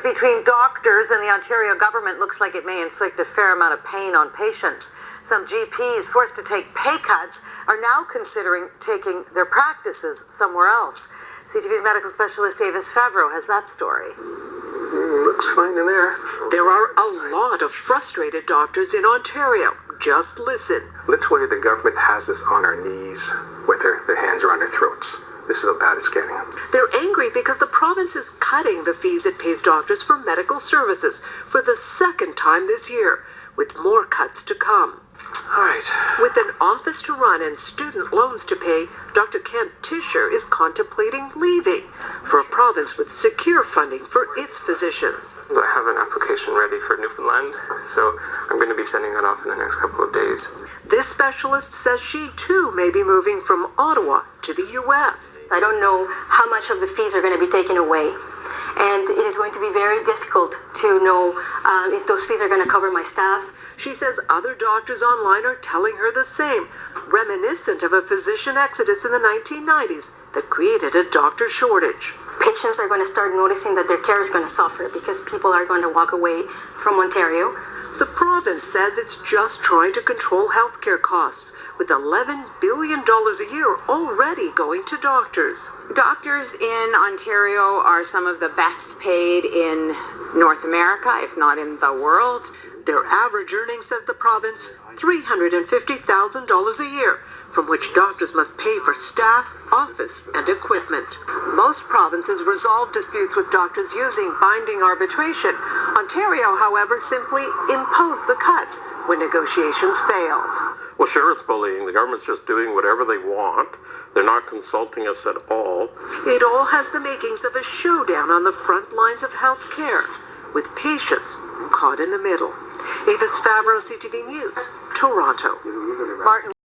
between doctors and the Ontario government looks like it may inflict a fair amount of pain on patients. Some GPs forced to take pay cuts are now considering taking their practices somewhere else. CTV's medical specialist Davis Favreau has that story. Looks fine in there. There are a lot of frustrated doctors in Ontario. Just listen. Literally, the government has us on our knees with their hands around their throats. This is how bad it's getting. They're angry because the province is cutting the fees it pays doctors for medical services for the second time this year, with more cuts to come. All right. With an office to run and student loans to pay, Dr. Kent Tischer is contemplating leaving for a province with secure funding for its physicians. I have an application ready for Newfoundland, so I'm going to be sending that off in the next couple of days. This specialist says she too may be moving from Ottawa to the U.S. I don't know how much of the fees are going to be taken away. And it is going to be very difficult to know if those fees are going to cover my staff. She says other doctors online are telling her the same, reminiscent of a physician exodus in the 1990s that created a doctor shortage. Patients are going to start noticing that their care is going to suffer because people are going to walk away from Ontario. The province says it's just trying to control healthcare costs, with $11 billion a year already going to doctors. Doctors in Ontario are some of the best paid in North America, if not in the world. Their average earnings, says the province, $350,000 a year, from which doctors must pay for staff, office, and equipment. Most provinces resolve disputes with doctors using binding arbitration. Ontario, however, simply imposed the cuts when negotiations failed. Well, sure, it's bullying. The government's just doing whatever they want. They're not consulting us at all. It all has the makings of a showdown on the front lines of health care, with patients caught in the middle. Davis Favreau, CTV News, Toronto. Martin